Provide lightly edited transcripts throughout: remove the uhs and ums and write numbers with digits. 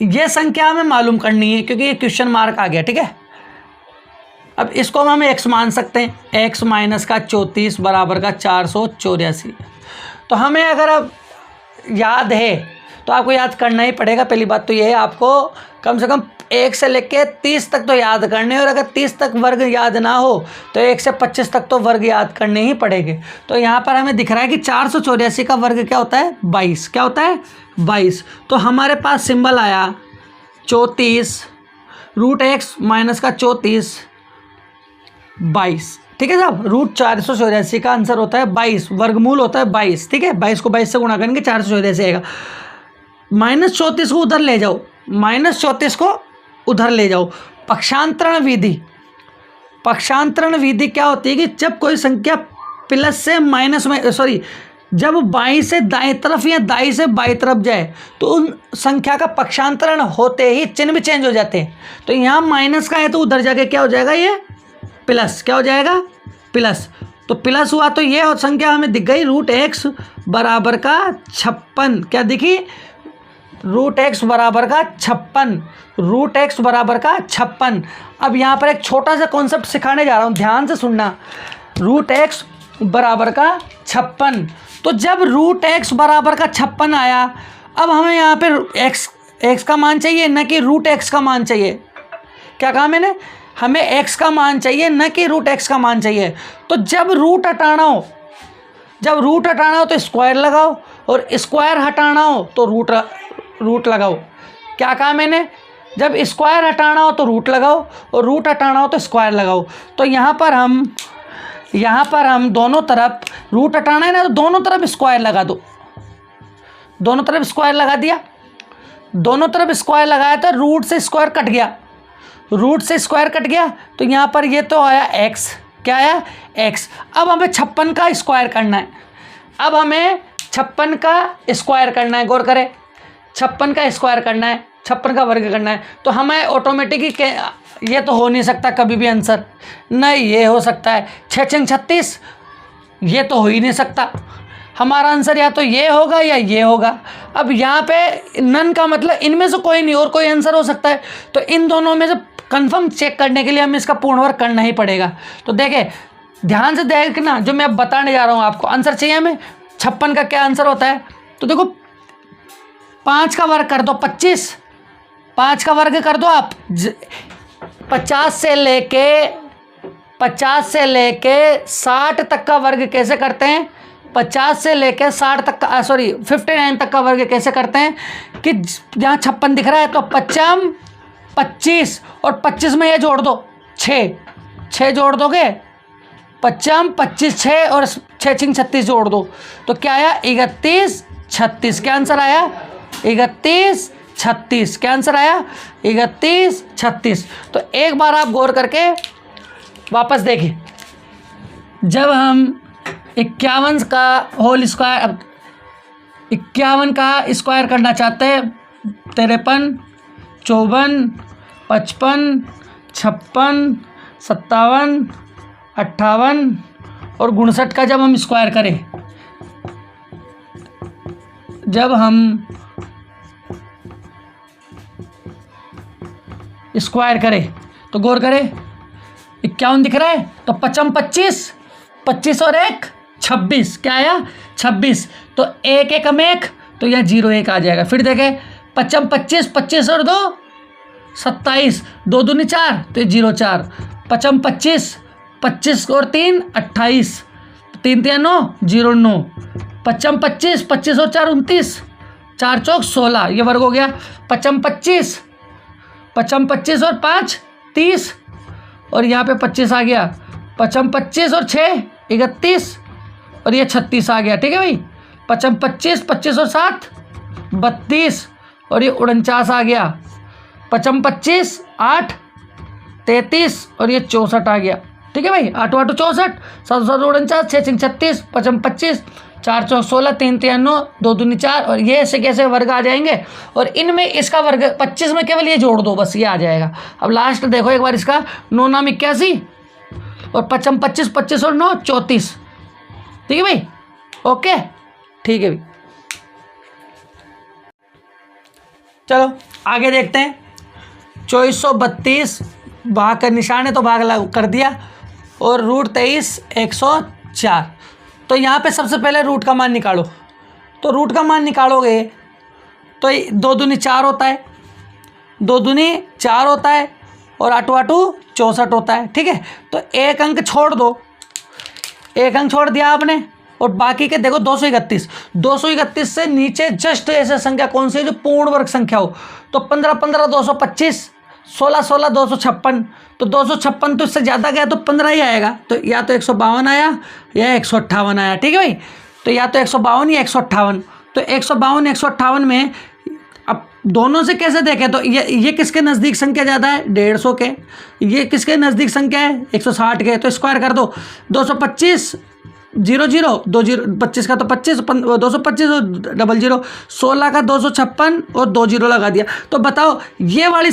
ये संख्या हमें मालूम करनी है क्योंकि ये क्वेश्चन मार्क आ गया, ठीक है। अब इसको हम x मान सकते हैं, x माइनस का 34 बराबर का 484। तो हमें अगर अब याद है तो आपको याद करना ही पड़ेगा। पहली बात तो ये है, आपको कम से कम 1 से लेके 30 तक तो याद करने, और अगर 30 तक वर्ग याद ना हो तो 1 से 25 तक तो वर्ग याद करने ही पड़ेंगे। तो यहाँ पर हमें दिख रहा है कि 484 का वर्ग क्या होता है, 22। क्या होता है, 22। तो हमारे पास सिंबल आया 34 रूट x माइनस का 34 22, ठीक है साहब। रूट 484 का आंसर होता है 22, वर्गमूल होता है 22, ठीक है। 22 को 22 से गुणा करेंगे 484 आएगा। -34 को उधर ले जाओ, -34 को उधर ले जाओ। पक्षांतरण विधि, पक्षांतरण विधि क्या होती है कि जब कोई संख्या प्लस से माइनस में, सॉरी, जब बाईं से दाएं तरफ या दाईं से बाईं तरफ जाए तो उन संख्या का पक्षांतरण होते ही चिन्ह भी चेंज हो जाते हैं। तो यहाँ माइनस का है तो उधर जाके क्या हो जाएगा, ये प्लस। क्या हो जाएगा, प्लस। तो प्लस हुआ तो ये संख्या हमें दिख गई रूट x बराबर का 56। क्या दिखी, रूट x बराबर का 56, रूट x बराबर का 56। अब यहाँ पर एक छोटा सा कॉन्सेप्ट सिखाने जा रहा हूँ, ध्यान से सुनना। रूट x बराबर का 56, तो जब रूट x बराबर का 56 आया, अब हमें यहाँ पे x का मान चाहिए न कि रूट x का मान चाहिए। क्या कहा मैंने, हमें x का मान चाहिए न कि रूट x का मान चाहिए। तो जब रूट हटाना हो, जब रूट हटाना हो तो स्क्वायर लगाओ, और स्क्वायर हटाना हो तो रूट लगाओ। क्या कहा मैंने, जब स्क्वायर हटाना हो तो रूट लगाओ, और रूट हटाना हो तो स्क्वायर लगाओ। तो यहाँ पर हम दोनों तरफ रूट हटाना है ना, तो दोनों तरफ स्क्वायर लगा दो। दोनों तरफ स्क्वायर लगा दिया, दोनों तरफ स्क्वायर लगाया तो रूट से स्क्वायर कट गया, रूट से स्क्वायर कट गया। तो यहाँ पर ये तो आया x। क्या आया, x। अब हमें 56 का स्क्वायर करना है, अब हमें 56 का स्क्वायर करना है। गौर करें, 56 का स्क्वायर करना है, 56 का वर्ग करना है। तो हमें ऑटोमेटिकली ये तो हो नहीं सकता कभी भी आंसर, नहीं ये हो सकता है 6 36, ये तो हो ही नहीं सकता। हमारा आंसर या तो ये होगा या ये होगा। अब यहाँ पे नन का मतलब इनमें से कोई नहीं और कोई आंसर हो सकता है। तो इन दोनों में से कंफर्म चेक करने के लिए हमें इसका पूर्ण वर्ग करना ही पड़ेगा। तो देखें, ध्यान से देखना, जो मैं अब बताने जा रहा हूँ आपको। आंसर चाहिए हमें 56 का क्या आंसर होता है। तो देखो 5 का वर्ग कर दो 25, 5 का वर्ग कर दो आप। 50 से लेके 60 तक का वर्ग कैसे करते हैं, 50 से लेके 60 तक का, सॉरी 59 तक का वर्ग कैसे करते हैं कि जहाँ 56 दिख रहा है तो 55 25 और 25 में ये जोड़ दो 6 जोड़ दोगे, 55 25 6 और 6 36 जोड़ दो तो क्या आया 31 36। क्या आंसर आया 31 36। क्या आंसर आया 31 36। तो एक बार आप गौर करके वापस देखिए, जब हम 51 का होल स्क्वायर 51 का स्क्वायर करना चाहते हैं, 53 54 55 56 57 58 और 59 का जब हम स्क्वायर करें, जब हम स्क्वायर करें तो गौर करें 51 दिख रहा है तो 55 25 25 और 1 26। क्या आया 26। तो 1 1 में 1 तो यह 0 1 आ जाएगा। फिर देखें 55 25 25 और 2 27 2 दूनी 4 तो 0 4। 55 25 25 और 3 28 3 3 9 0 9। 55 25 25 और 4 29 4 चौक 16 ये वर्ग हो गया। 55 25 55 25 और 5 30 और यहाँ पे 25 आ गया। 55 25 और 6 31 और ये 36 आ गया। ठीक है भाई। 55 25 25 और 7 32 और ये 49 आ गया। 55 25 8 33 और ये 64 आ गया। ठीक है भाई। 8 8 64 7 7 49 6 6 36 55 25 4 चौक 16 3 3 9 2 दूनी 4 और ये ऐसे कैसे वर्ग आ जाएंगे। और इनमें इसका वर्ग 25 में केवल ये जोड़ दो बस ये आ जाएगा। अब लास्ट देखो एक बार इसका 9 9 81 और 55 25 25 और 9 34। ठीक है भाई। ओके ठीक है भाई। चलो आगे देखते हैं। 2432 भाग का निशान है तो भाग कर दिया, और रूट 23 104। तो यहाँ पे सबसे पहले रूट का मान निकालो। तो रूट का मान निकालोगे तो 2 दूनी 4 होता है, 2 दूनी 4 होता है, और 8 8 64 होता है। ठीक है, तो एक अंक छोड़ दो, एक अंक छोड़ दिया आपने, और बाकी के देखो 231। 231 से नीचे जस्ट ऐसे संख्या कौन सी है जो पूर्ण वर्ग संख्या हो? तो 15 15 225, 16 16 256। तो 256 तो इससे ज़्यादा गया तो 15 ही आएगा। तो या तो 152 आया या 158 आया। ठीक है भाई, तो या तो 152 या 158। तो 152 158 में अब दोनों से कैसे देखें तो ये किसके नज़दीक संख्या ज़्यादा है? 150 के। ये किसके नज़दीक संख्या है? 160 के। तो स्क्वायर कर दो, 225 0 0 2 0, 25 का तो 25, 225 और 00, 16 का 256 और 2 0 लगा दिया। तो बताओ ये वाली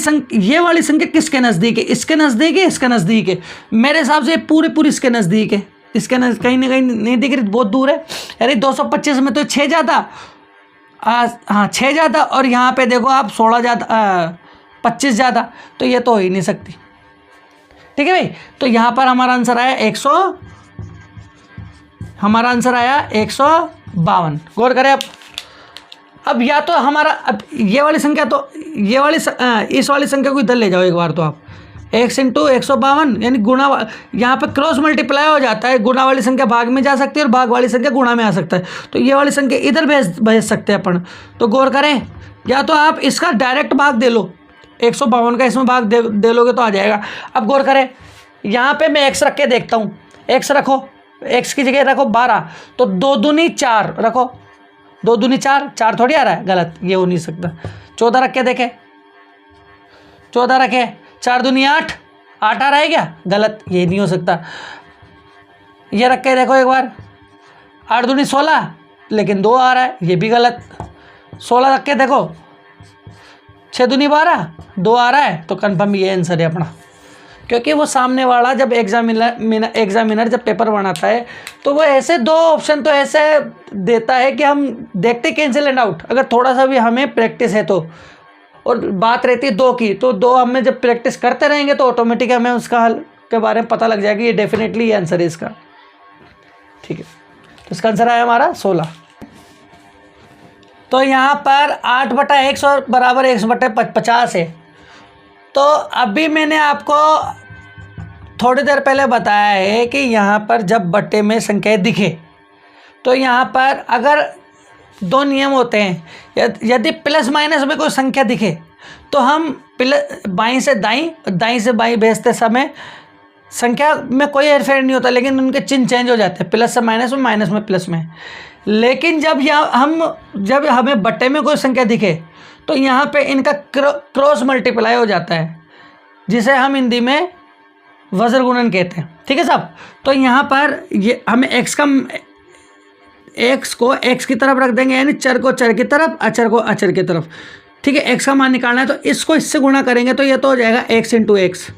संख्या किसके नज़दीक है? इसके नज़दीक है, इसके नज़दीक है? मेरे हिसाब से पूरी इसके नज़दीक है। इसके कहीं ना कहीं नहीं दिख रही, बहुत दूर है। यानी 225 में तो 6 ज़्यादा, हाँ 6 ज़्यादा, और यहाँ पे देखो आप 16 ज़्यादा, 25 ज़्यादा, तो ये तो हो ही नहीं सकती। ठीक है भाई, तो यहाँ पर हमारा आंसर आया 152। गौर करें अब या तो हमारा, अब ये वाली संख्या तो इस वाली संख्या को इधर ले जाओ एक बार। तो आप x इंटू 152 यानी गुणा, यहाँ पे क्रॉस मल्टीप्लाई हो जाता है। गुणा वाली संख्या भाग में जा सकती है और भाग वाली संख्या गुणा में आ सकता है। तो ये वाली संख्या इधर भेज सकते हैं अपन। तो गौर करें, या तो आप इसका डायरेक्ट भाग दे लो, 152 का इसमें भाग दे लोगे तो आ जाएगा। अब गौर करें, यहाँ पे मैं x रख के देखता हूँ। x रखो, x की जगह रखो 12, तो 2 दूनी 4 रखो, 2 दूनी 4, 4 थोड़ी आ रहा है, गलत, ये हो नहीं सकता। 14 रख के देखे, 14 रखे, 4 दूनी 8, 8 आ रहा है क्या? गलत, ये नहीं हो सकता। ये रख के देखो एक बार, 8 दूनी 16, लेकिन 2 आ रहा है, ये भी गलत। 16 रख के देखो, 6 दूनी 12, 2 आ रहा है, तो कन्फर्म ये आंसर है अपना। क्योंकि वो सामने वाला जब एग्जामिनर जब पेपर बनाता है तो वो ऐसे 2 ऑप्शन तो ऐसे देता है कि हम देखते कैंसिल एंड आउट, अगर थोड़ा सा भी हमें प्रैक्टिस है तो। और बात रहती है 2 की, तो 2 हमें जब प्रैक्टिस करते रहेंगे तो ऑटोमेटिक हमें उसका हल के बारे में पता लग जाएगा। ये डेफिनेटली ये आंसर है इसका। ठीक है, तो इसका आंसर आया हमारा 16। तो यहाँ पर 8/x और बराबर 1/50 है। तो अभी मैंने आपको थोड़ी देर पहले बताया है कि यहाँ पर जब बट्टे में संख्या दिखे तो यहाँ पर अगर 2 नियम होते हैं। यदि प्लस माइनस में कोई संख्या दिखे तो हम बाईं से दाईं से बाईं भेजते समय संख्या में कोई हेरफेर नहीं होता, लेकिन उनके चिन्ह चेंज हो जाते हैं, प्लस से माइनस में, माइनस में प्लस में। लेकिन जब हमें बट्टे में कोई संख्या दिखे तो यहाँ पे इनका क्रॉस मल्टीप्लाई हो जाता है, जिसे हम हिंदी में वज्र गुणन कहते हैं। ठीक है साहब, तो यहाँ पर ये हमें x को x की तरफ रख देंगे, यानी चर को चर की तरफ, अचर को अचर की तरफ। ठीक है, x का मान निकालना है तो इसको इससे गुणा करेंगे तो ये तो हो जाएगा x इंटू एक्स,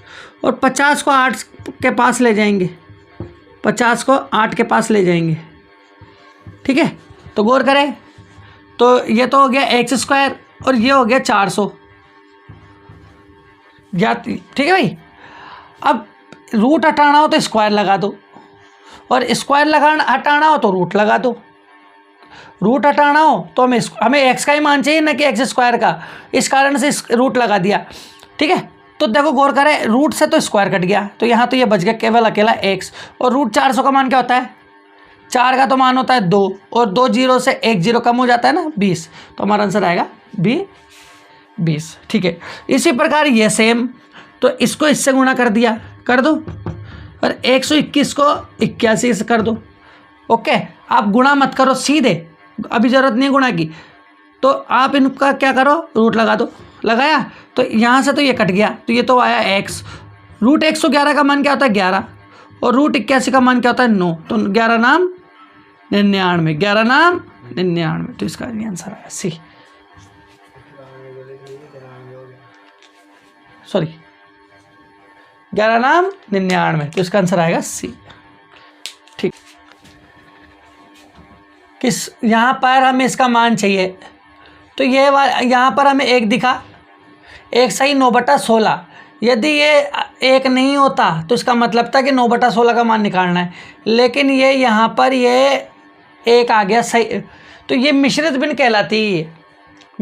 और 50 को 8 के पास ले जाएंगे, 50 को 8 के पास ले जाएंगे। ठीक है, तो गौर करें, तो ये तो हो गया x² और ये हो गया 400। ठीक है भाई, अब रूट हटाना हो तो स्क्वायर लगा दो, और स्क्वायर हटाना हो तो रूट लगा दो। रूट हटाना हो तो हमें x का ही मान चाहिए ना कि x² का, इस कारण से रूट लगा दिया। ठीक है, तो देखो गौर करें, रूट से तो स्क्वायर कट गया, तो यहाँ तो ये बच गया केवल अकेला x। और रूट 400 का मान क्या होता है? 4 का तो मान होता है 2, और 2 0 से 1 0 कम हो जाता है ना, 20। तो हमारा आंसर आएगा 20। ठीक है, इसी प्रकार ये सेम, तो इसको इससे गुणा कर दिया, कर दो, और 121 को 81 से कर दो। ओके, आप गुणा मत करो सीधे, अभी ज़रूरत नहीं गुणा की, तो आप इनका क्या करो, रूट लगा दो। लगाया तो यहाँ से तो ये कट गया, तो ये तो आया x। रूट 111 का मान क्या होता है? 11, और रूट 81 का मान क्या होता है? 9। तो 11 नाम 99, 11 नाम 99। तो इसका आंसर आया सी, सॉरी 11 नाम 99, तो इसका आंसर आएगा सी। ठीक, किस यहाँ पर हमें इसका मान चाहिए, तो ये यहाँ पर हमें 1 दिखा, 1 सही 9/16। यदि ये 1 नहीं होता तो इसका मतलब था कि 9/16 का मान निकालना है, लेकिन ये यहाँ पर ये 1 आ गया सही। तो ये मिश्रित भिन्न कहलाती है,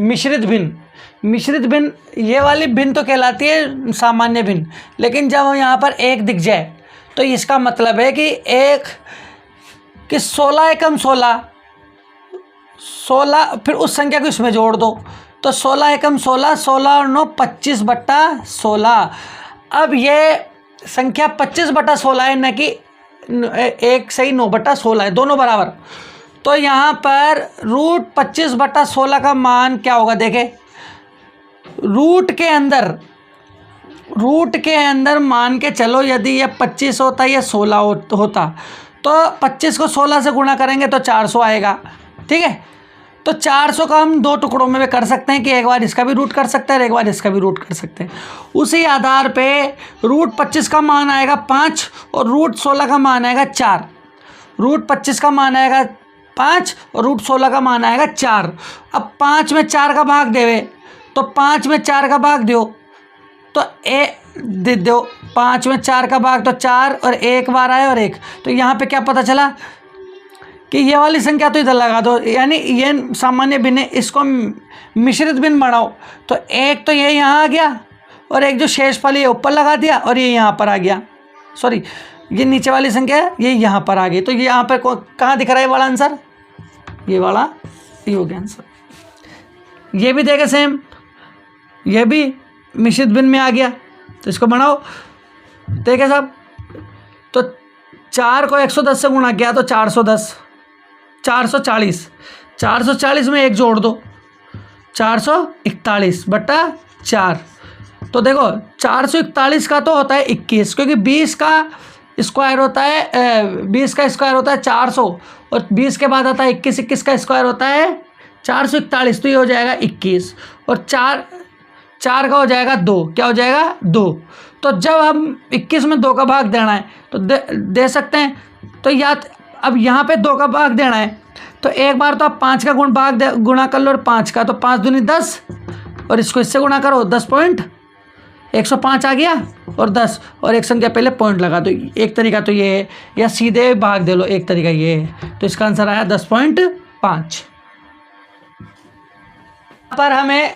मिश्रित भिन्न। मिश्रित भिन्न, ये वाली भिन्न तो कहलाती है सामान्य भिन्न, लेकिन जब यहाँ पर 1 दिख जाए तो इसका मतलब है कि 16 एकम 16, फिर उस संख्या को इसमें जोड़ दो, तो 16 एकम 16, 16 और 9 25/16। अब ये संख्या 25/16 है, न कि 1 सही 9/16 है, दोनों बराबर। तो यहाँ पर रूट 25/16 का मान क्या होगा, देखें रूट के अंदर मान के चलो, यदि ये 25 होता या 16 होता तो 25 को 16 से गुणा करेंगे तो 400 आएगा, ठीक है। तो 400 का हम 2 टुकड़ों में कर सकते हैं कि एक बार इसका भी रूट कर सकते हैं और एक बार इसका भी रूट कर सकते हैं। उसी आधार पे रूट 25 का मान आएगा 5 और रूट 16 का मान आएगा 4। रूट 25 का मान आएगा 5 और रूट 16 का मान आएगा 4। अब 5 में 4 का भाग देवे तो 5 में 4 का भाग दो तो दे दो, 5 में 4 का भाग तो 4 और 1 बार आए और 1। तो यहाँ पे क्या पता चला कि ये वाली संख्या तो इधर लगा दो, यानी ये सामान्य भिन्न है, इसको मिश्रित भिन्न बढ़ाओ। तो 1 तो ये यहाँ आ गया और एक जो शेषफल ये ऊपर लगा दिया और ये यहाँ पर आ गया, सॉरी ये नीचे वाली संख्या है ये यहाँ पर आ गई। तो ये यहाँ पर कहाँ दिख रहा है वाला आंसर, ये वाला, ये हो गया आंसर। ये भी देगा सेम, ये भी मिश्रित भिन्न में आ गया, तो इसको बढ़ाओ, देखे साहब। तो 4 को 110 से गुणा किया तो 410, 440, 440 में 1 जोड़ दो, 441/4। तो देखो 441 का तो होता है 21, क्योंकि 20 का स्क्वायर होता है 20 का स्क्वायर होता है 400 और 20 के बाद आता है 21, 21 का स्क्वायर होता है 441। तो ये हो जाएगा 21 और 4 का हो जाएगा 2, क्या हो जाएगा 2। तो जब हम 21 में 2 का भाग देना है तो दे सकते हैं। तो या अब यहाँ पे 2 का भाग देना है तो एक बार तो आप 5 का गुणा कर लो और 5 का, तो 5 दूनी 10 और इसको इससे गुणा करो 10.105 आ गया और 10 और एक संख्या पहले पॉइंट लगा दो। एक तरीका तो ये है, या सीधे भाग दे लो, एक तरीका ये है। तो इसका आंसर आया 10.5। पर हमें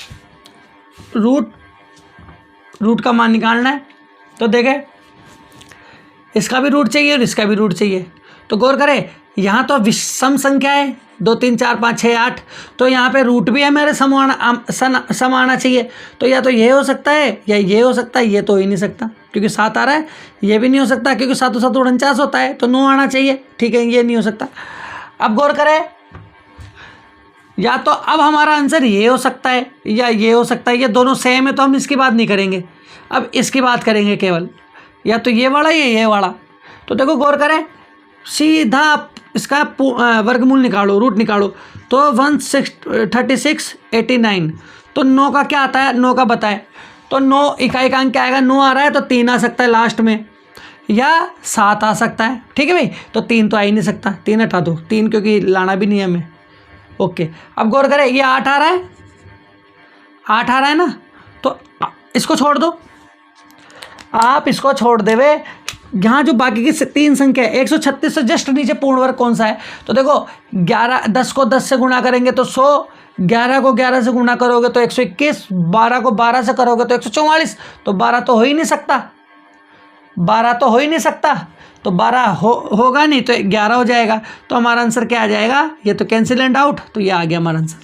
रूट का मान निकालना है, तो देखें इसका भी रूट चाहिए और इसका भी रूट चाहिए। तो गौर करें, यहाँ तो विषम संख्या है 2 3 4 5 6 8, तो यहाँ पे रूट भी है मेरे सम आना चाहिए। तो या तो ये हो सकता है या ये हो सकता है, ये तो हो ही नहीं सकता क्योंकि 7 आ रहा है। ये भी नहीं हो सकता क्योंकि 7 और 7 49 होता है, तो 9 आना चाहिए, ठीक है, ये नहीं हो सकता। अब गौर करें, या तो अब हमारा आंसर ये हो सकता है या ये हो सकता है, ये दोनों सेम है तो हम इसकी बात नहीं करेंगे, अब इसकी बात करेंगे केवल, या तो ये वाला या ये वाला। तो देखो गौर करें, सीधा इसका वर्गमूल निकालो, रूट निकालो, तो 13689। तो 9 का क्या आता है, 9 का बताए, तो 9 इकाई का अंक क्या आएगा, 9 आ रहा है तो 3 आ सकता है लास्ट में, या 7 आ सकता है, ठीक है भाई। तो 3 तो आ ही नहीं सकता, 3 हटा दो, 3 क्योंकि लाना भी नहीं है हमें, ओके। अब गौर करें, ये 8 आ रहा है, 8 आ रहा है ना, तो इसको छोड़ दो, आप इसको छोड़ देवे। यहाँ जो बाकी की 3 संख्या है, 136 से जस्ट नीचे पूर्ण वर्ग कौन सा है, तो देखो 10 को 10 से गुणा करेंगे तो 100, 11 को 11 से गुणा करोगे तो 121, 12 को 12 से करोगे तो 144। तो 12 तो हो ही नहीं सकता, 12 तो हो ही नहीं सकता, तो 12 होगा नहीं, तो 11 हो जाएगा। तो हमारा आंसर क्या आ जाएगा, ये तो कैंसिल एंड आउट, तो ये आ गया हमारा आंसर,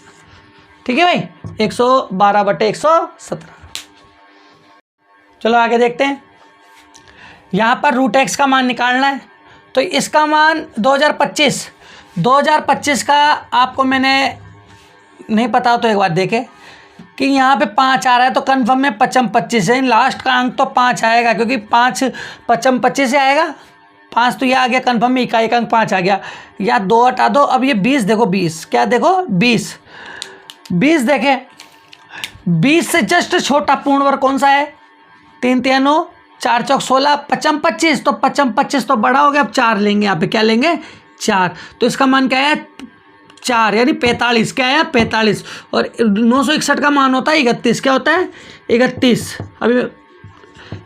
ठीक है भाई, 112/117। चलो आगे देखते हैं। यहाँ पर रूट एक्स का मान निकालना है, तो इसका मान 2025 का आपको मैंने नहीं पता तो एक बार देखें कि यहाँ पे 5 आ रहा है, तो कन्फर्म में 55 है, लास्ट का अंक तो 5 आएगा क्योंकि 5 55 से आएगा, 5 तो ये आ गया कन्फर्म में, इकाई का अंक 5 आ गया, या 2 हटा दो। अब ये 20 देखो, 20 क्या देखो, 20 देखें, 20 से जस्ट छोटा पूर्ण वर्ग कौन सा है, 3 3 9 4 चौक 16, 55, तो 55 तो बड़ा हो गया। अब 4 लेंगे, यहाँ पे क्या लेंगे, 4, तो इसका मान क्या है 4 यानी 45, क्या है 45, और 961 का मान होता है 31, क्या होता है 31। अभी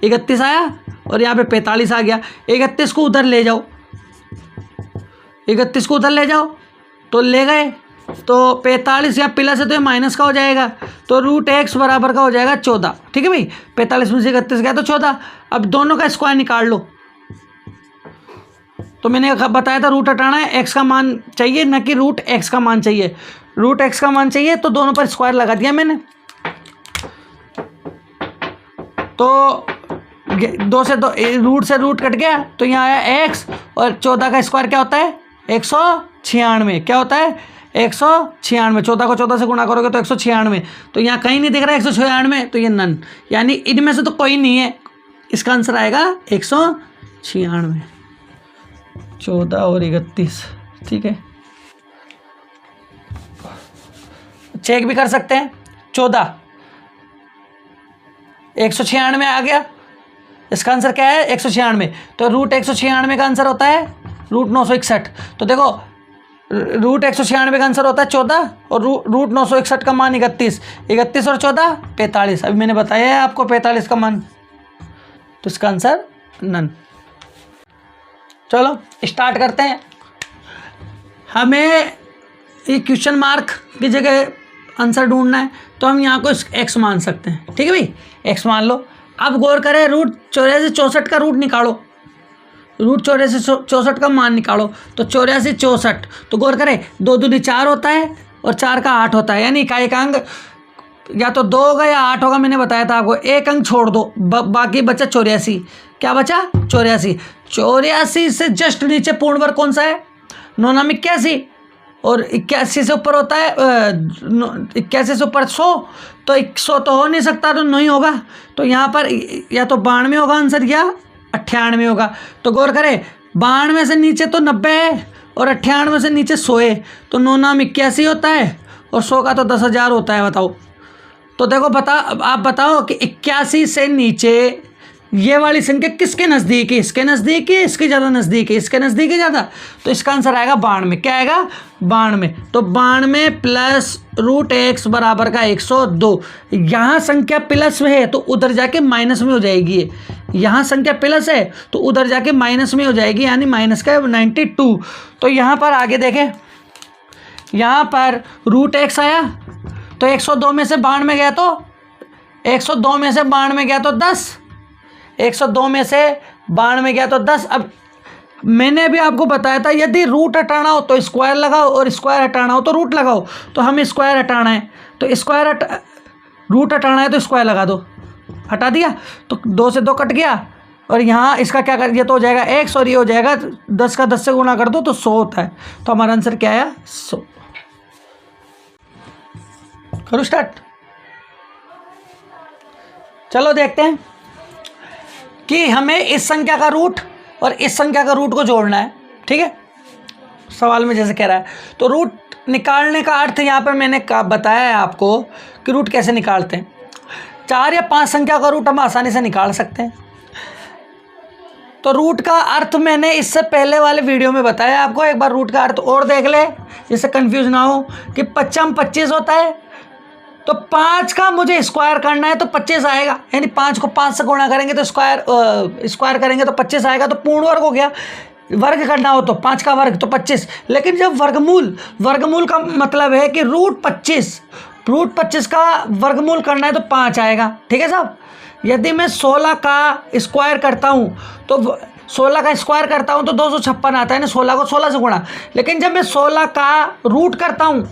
31 आया और यहाँ पे 45 आ गया। 31 को उधर ले जाओ, 31 को उधर ले जाओ तो ले गए, तो 45 या प्लस है तो ये माइनस का हो जाएगा, तो √x बराबर का हो जाएगा 14। ठीक है भाई, 45 में से 31 गया तो 14। अब दोनों का स्क्वायर निकाल लो। तो मैंने बताया था रूट हटाना है, x का मान चाहिए न कि √x का मान चाहिए। √x का मान चाहिए तो दोनों पर स्क्वायर लगा दिया मैंने। तो 2 से 2 रूट से रूट कट गया तो यहाँ आया x, और 14 का स्क्वायर क्या होता है 196। क्या होता है 196। 14 को 14 से गुणा करोगे तो 196। तो यहाँ कहीं नहीं दिख रहा है 196, तो ये नन, यानी इनमें से तो कोई नहीं है। इसका आंसर आएगा 196। 14 और 31। ठीक है, चेक भी कर सकते हैं। 14 196 आ गया, इसका आंसर क्या है 196। तो √196 का आंसर होता है √961। तो देखो √196 का आंसर होता है 14 और √961 का मान 31। 31 और 14 45। अभी मैंने बताया है आपको 45 का मान, तो इसका आंसर नन। चलो स्टार्ट करते हैं। हमें ये क्वेश्चन मार्क की जगह आंसर ढूंढना है, तो हम यहाँ को x मान सकते हैं। ठीक है भाई, x मान लो। अब गौर करें, √84 का रूट निकालो, √84 का मान निकालो। तो 84 64, तो गौर करें 2 दूनी 4 होता है और 4 का 8 होता है, यानी इकाई का अंक या तो 2 होगा या 8 होगा। मैंने बताया था आपको, एक अंक छोड़ दो, बाकी बचा 84। क्या बचा 84। 84 से जस्ट नीचे पूर्ण वर्ग कौन सा है 9 81, और 81 से ऊपर होता है 81 से ऊपर 100, तो 100 तो हो नहीं सकता, तो नहीं होगा। तो यहाँ पर या तो 92 होगा आंसर या 98 होगा। तो गौर करें 92 से नीचे तो 90 है और 98 से नीचे 100 है, तो 9 81 होता है और 100 का तो 10,000 होता है। बताओ, तो देखो आप बताओ कि 81 से नीचे ये वाली संख्या किसके नज़दीक है, इसके नज़दीक है, इसके ज़्यादा नज़दीक है, इसके नज़दीक है ज़्यादा, तो इसका आंसर आएगा 92। क्या आएगा 92। तो 92 प्लस √x बराबर का 102। यहाँ संख्या प्लस में है तो उधर जाके माइनस में हो जाएगी, यहाँ संख्या प्लस है तो उधर जाके माइनस में हो जाएगी, यानी माइनस का 92। तो यहाँ पर आगे देखें, यहाँ पर √x आया तो 102 में से 92 गया तो 102 में से 92 गया तो 10, 102 में से 92 गया तो 10। अब मैंने अभी आपको बताया था यदि रूट हटाना हो तो स्क्वायर लगाओ और स्क्वायर हटाना हो तो रूट लगाओ। तो हमें स्क्वायर हटाना है, तो रूट हटाना है तो स्क्वायर लगा दो, हटा दिया तो 2 से 2 कट गया, और यहाँ इसका क्या कर दिया तो हो जाएगा x, और ये हो जाएगा 10 का 10 से गुणा कर दो तो 100 होता है। तो हमारा आंसर क्या आया 100। करो स्टार्ट। चलो देखते हैं कि हमें इस संख्या का रूट और इस संख्या का रूट को जोड़ना है। ठीक है, सवाल में जैसे कह रहा है, तो रूट निकालने का अर्थ यहाँ पर मैंने बताया है आपको कि रूट कैसे निकालते हैं। 4 या 5 संख्या का रूट हम आसानी से निकाल सकते हैं। तो रूट का अर्थ मैंने इससे पहले वाले वीडियो में बताया आपको, एक बार रूट का अर्थ और देख ले जिससे कंफ्यूज ना हो कि 25 होता है, तो 5 का मुझे स्क्वायर करना है तो 25 आएगा, यानी 5 को 5 से गुणा करेंगे तो स्क्वायर करेंगे तो 25 आएगा, तो पूर्ण वर्ग हो गया। वर्ग करना हो तो 5 का वर्ग तो 25। लेकिन जब वर्गमूल का मतलब है कि √25 का वर्गमूल करना है तो 5 आएगा। ठीक है साहब, यदि मैं 16 का स्क्वायर करता हूँ तो 16 का स्क्वायर करता हूँ तो 256 आता है ना, 16 को 16 से गुणा। लेकिन जब मैं 16 का रूट करता हूँ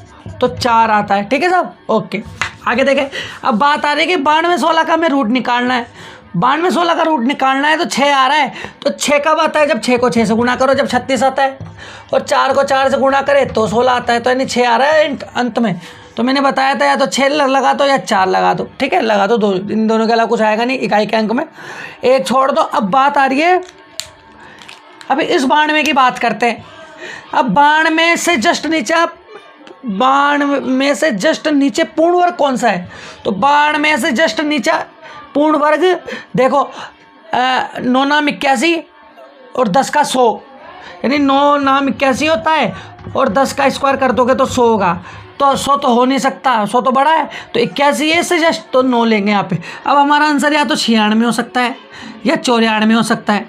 तो 4 आता है। ठीक है साहब, ओके आगे देखें। अब बात आ रही है कि 92 16 का मैं रूट निकालना है, 92 16 का रूट निकालना है तो 6 आ रहा है, तो 6 कब आता है जब 6 को 6 से गुणा करो, जब 36 आता है, और 4 को 4 से गुणा करे तो 16 आता है, तो यानी 6 आ रहा है अंत में। तो मैंने बताया था या तो 6 लगा दो या 4 लगा दो। ठीक है, लगा दो, इन दोनों के अलावा कुछ आएगा नहीं इकाई के अंक में, एक छोड़ दो। अब बात आ रही है, अभी इस 92 की बात करते हैं। अब 92 से जस्ट नीचे पूर्ण वर्ग कौन सा है, तो 92 से जस्ट नीचे पूर्ण वर्ग देखो 9 81 और 10 का 100, यानी 9 81 होता है और 10 का स्क्वायर कर दोगे तो 100 होगा। तो 100 तो हो नहीं सकता, 100 तो बड़ा है, तो 81 है इससे जस्ट, तो 9 लेंगे यहाँ पे। अब हमारा आंसर या तो 96 हो सकता है या 94 हो सकता है,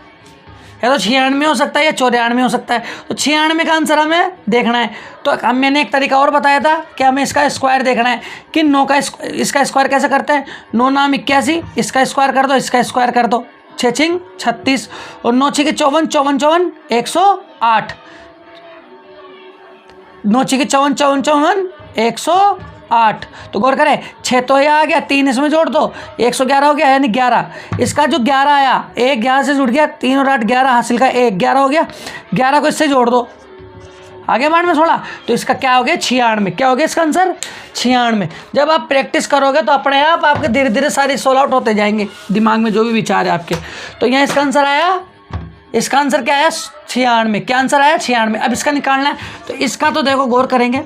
या तो 96 हो सकता है या 94 हो सकता है। तो 96 का आंसर हमें देखना है। तो हम मैंने एक तरीका और बताया था कि हमें इसका स्क्वायर देखना है कि 9 का इसका स्क्वायर कैसे करते हैं। 9 नाम 81, इसका स्क्वायर कर दो, इसका स्क्वायर कर दो, 6 छिंग 36 और 9 छिके 54, 54 54 108, 9 छिके 54 54 54 108। तो गौर करें 6 तो यह आ गया, 3 इसमें जोड़ दो, 111 हो गया, यानी 11। इसका जो 11 आया, 1 यहाँ से जुड़ गया, 3 और 8 11 हासिल का 1 11 हो गया, 11 को इससे जोड़ दो, आगे बाढ़ में छोड़ा, तो इसका क्या हो गया 96। क्या हो गया इसका आंसर 96। जब आप प्रैक्टिस करोगे तो अपने आप आपके धीरे धीरे सारे सोल्व आउट होते जाएंगे दिमाग में जो भी विचार है आपके। तो यहाँ इसका आंसर आया, इसका आंसर क्या आया 96। क्या आंसर आया 96। अब इसका निकालना है, तो इसका तो देखो गौर करेंगे,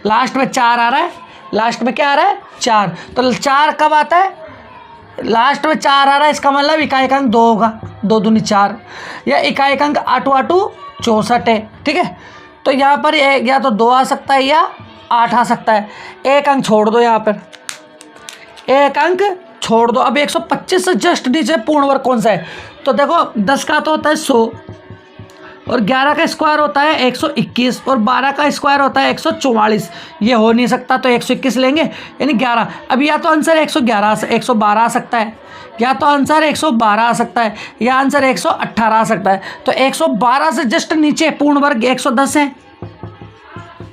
लास्ट में 4 आ रहा है, लास्ट में क्या आ रहा है 4। तो 4 कब आता है, लास्ट में 4 आ रहा है, इसका मतलब इकाई अंक 2 होगा, 2 दूनी 4, या इकाई अंक 8 8 64 है। ठीक है, तो यहाँ पर या तो 2 आ सकता है या 8 आ सकता है। एक अंक छोड़ दो, यहाँ पर एक अंक छोड़ दो। अब 125 से जस्ट नीचे पूर्ण वर्ग कौन सा है, तो देखो 10 का तो होता है 100 और 11 का स्क्वायर होता है 121 और 12 का स्क्वायर होता है 144। ये हो नहीं सकता, तो 121 लेंगे यानी 11। अब या तो आंसर 112 आ सकता है, या तो आंसर 112 आ सकता है, या आंसर 118 आ सकता है। तो 112 से जस्ट नीचे पूर्ण वर्ग 110 है,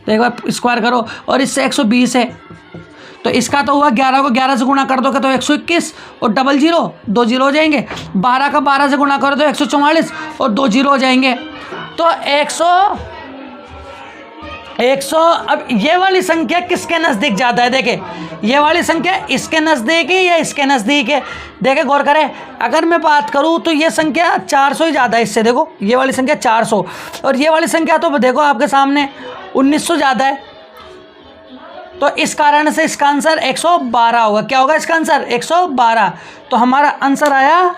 तो एक बार स्क्वायर करो, और इससे 120 है, तो इसका तो हुआ 11 को 11 से गुणा कर दोगे तो 121 और डबल 0 2 0 हो जाएंगे। 12 का 12 से गुणा करो तो 144 और 2 0 हो जाएंगे। तो 100 अब ये वाली संख्या किसके नज़दीक ज़्यादा है, देखे ये वाली संख्या इसके नज़दीक है या इसके नज़दीक है। देखे गौर करें, अगर मैं बात करूँ तो ये संख्या 400 ही ज़्यादा है इससे। देखो ये वाली संख्या 400 और ये वाली संख्या तो देखो आपके सामने 1900 ज़्यादा है। तो इस कारण से इसका आंसर 112 होगा। क्या होगा इसका आंसर 112। तो हमारा आंसर आया,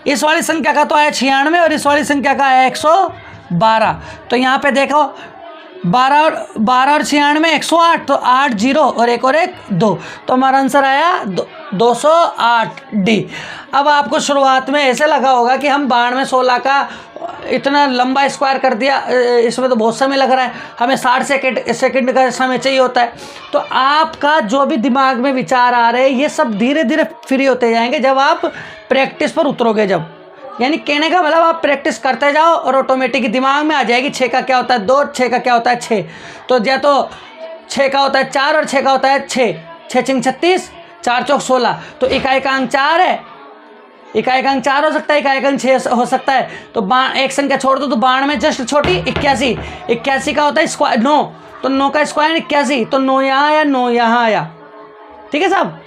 इस वाली संख्या का तो आया 96 और इस वाली संख्या का आया 112। तो यहाँ पे देखो 12 और 96 108, तो 8 0 और 1 और 1 2, तो हमारा आंसर आया 208 डी। अब आपको शुरुआत में ऐसे लगा होगा कि हम 92 16 का इतना लंबा स्क्वायर कर दिया, इसमें तो बहुत समय लग रहा है, हमें 60 सेकंड का समय चाहिए होता है। तो आपका जो भी दिमाग में विचार आ रहे हैं ये सब धीरे धीरे फ्री होते जाएंगे जब आप प्रैक्टिस पर उतरोगे। जब यानी कहने का मतलब आप प्रैक्टिस करते जाओ और ऑटोमेटिक दिमाग में आ जाएगी 6 का क्या होता है 2, 6 का क्या होता है 6। तो या तो 6 का होता है 4 और 6 का होता है 6, 6 छिंग 36, 4 चौक 16। तो इकाई का अंक 4 है, इकाई का अंक 4 हो सकता है, इकाई का अंक 6 हो सकता है। तो एक संख्या छोड़ दो, तो 92 में जस्ट छोटी 81, 81 का होता है स्क्वायर 9, तो 9 का स्क्वायर 81, तो 9 यहाँ आया 9 यहाँ आया। ठीक है साहब।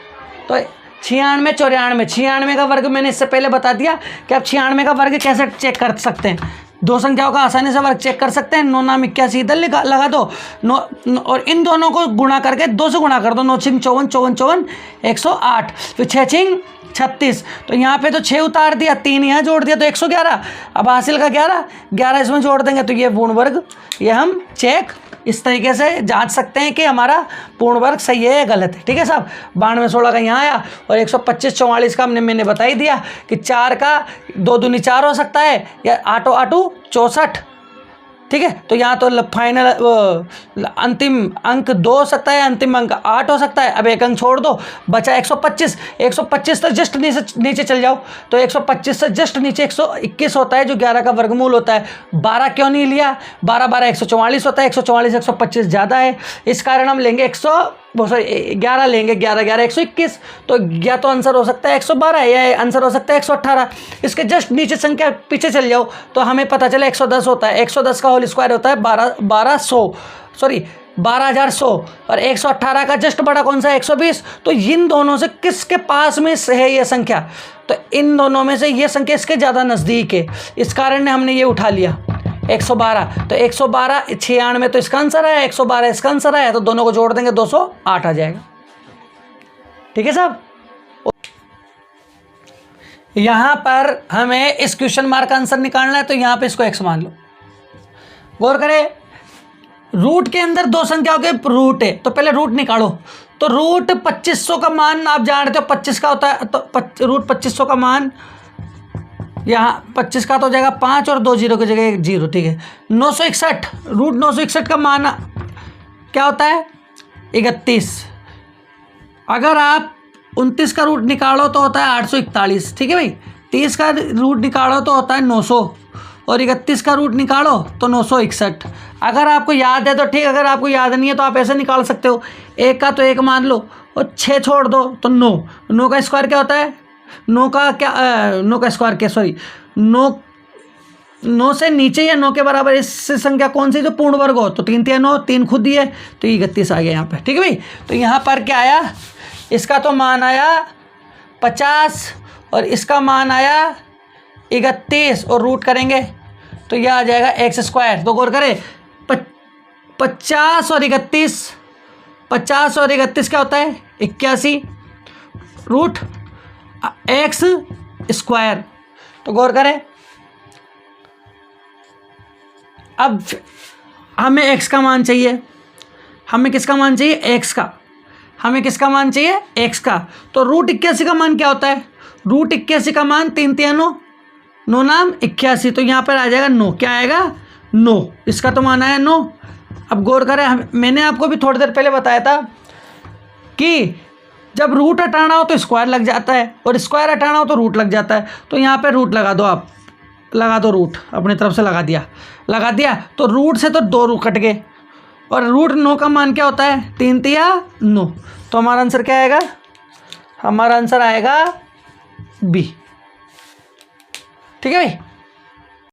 तो 96 94, 96 का वर्ग मैंने इससे पहले बता दिया कि आप 96 का वर्ग कैसे चेक कर सकते हैं। दो संख्याओं का आसानी से वर्ग चेक कर सकते हैं। 9 नाम 81 इधर लगा दो, 9 और इन दोनों को गुणा करके 2 से गुणा कर दो, 9 छिंग 54 54 54 108, फिर 6 छिंग 36, तो यहाँ पे तो 6 उतार दिया, 3 यहाँ जोड़ दिया तो 111। अब हासिल का 11 इसमें जोड़ देंगे तो ये पूर्ण वर्ग, ये हम चेक इस तरीके से जांच सकते हैं कि हमारा पूर्ण वर्ग सही है या गलत है। ठीक है साहब। 92 16 का यहाँ आया और 125 44 का मैंने बता ही दिया कि 4 का 2 दूनी 4 हो सकता है या 8 8 64। ठीक है, तो यहाँ तो फाइनल अंतिम अंक 2 हो सकता है, अंतिम अंक 8 हो सकता है। अब एक अंक छोड़ दो, बचा 125। 125 तक जस्ट नीचे चल जाओ, तो 125 से जस्ट नीचे 121 होता है जो 11 का वर्गमूल होता है। 12 क्यों नहीं लिया, 12 12 144 होता है, 144 125 ज़्यादा है, इस कारण हम लेंगे 11 लेंगे, 11 11 121। तो या तो आंसर हो सकता है 112 या आंसर हो सकता है 118। इसके जस्ट नीचे संख्या पीछे चल जाओ तो हमें पता चला 110 होता है। 110 का होल स्क्वायर होता है 12100 और 118 का जस्ट बड़ा कौन सा है 120। तो इन दोनों से किसके पास में है ये संख्या, तो इन दोनों में से ये संख्या इसके ज़्यादा नज़दीक है, इस कारण हमने ये उठा लिया 112। तो 112 96 में तो इसका आंसर आया, 112 इसका आंसर आया, तो दोनों को जोड़ देंगे 208 आ जाएगा। ठीक है साहब। यहाँ पर हमें इस क्वेश्चन मार्क का आंसर निकालना है, तो यहाँ पे इसको x मान लो। गौर करें, रूट के अंदर दो संख्याओं के रूट है, तो पहले रूट निकालो। तो रूट 2500 का मान आप जानते हो 25 का होता है, तो रूट 2500 का मान यहाँ 25 का तो हो जाएगा 5 और 2 जीरो की जगह 1 जीरो, ठीक है। 961, रूट 961 का मान क्या होता है 31। अगर आप 29 का रूट निकालो तो होता है 841, ठीक है भाई। 30 का रूट निकालो तो होता है 900 और 31 का रूट निकालो तो 961। अगर आपको याद है तो ठीक, अगर आपको याद नहीं है तो आप ऐसे निकाल सकते हो, 1 का तो 1 मान लो और 6 छोड़ दो तो 9। 9 का स्क्वायर क्या होता है, 9 का क्या 9 का स्क्वायर क्या, सॉरी 9 से नीचे या 9 के बराबर इस संख्या कौन सी जो पूर्ण वर्ग हो, तो 3 3 9, 3 खुद ही है तो 31 आ गया यहाँ पे, ठीक है भाई। तो यहाँ पर क्या आया, इसका तो मान आया 50 और इसका मान आया 31 और रूट करेंगे तो यह आ जाएगा एक्स स्क्वायर। तो गौर करें 50 और 31, 50 और 31 क्या होता है 81 रूट एक्स स्क्वायर। तो गौर करें अब हमें एक्स का मान चाहिए, हमें किसका मान चाहिए एक्स का, हमें किसका मान चाहिए एक्स का। तो रूट 81 का मान क्या होता है, रूट 81 का मान 3 3 9, 9 नाम 81, तो यहाँ पर आ जाएगा 9, क्या आएगा 9, इसका तो मान आया 9। अब गौर करें, मैंने आपको भी थोड़ी देर पहले बताया था कि जब रूट हटाना हो तो स्क्वायर लग जाता है और स्क्वायर हटाना हो तो रूट लग जाता है। तो यहाँ पे रूट लगा दो, आप लगा दो, रूट अपनी तरफ से लगा दिया तो रूट से तो 2 रूट कट गए और रूट 9 का मान क्या होता है 3 3 9। तो हमारा आंसर क्या आएगा, हमारा आंसर आएगा बी, ठीक है भाई।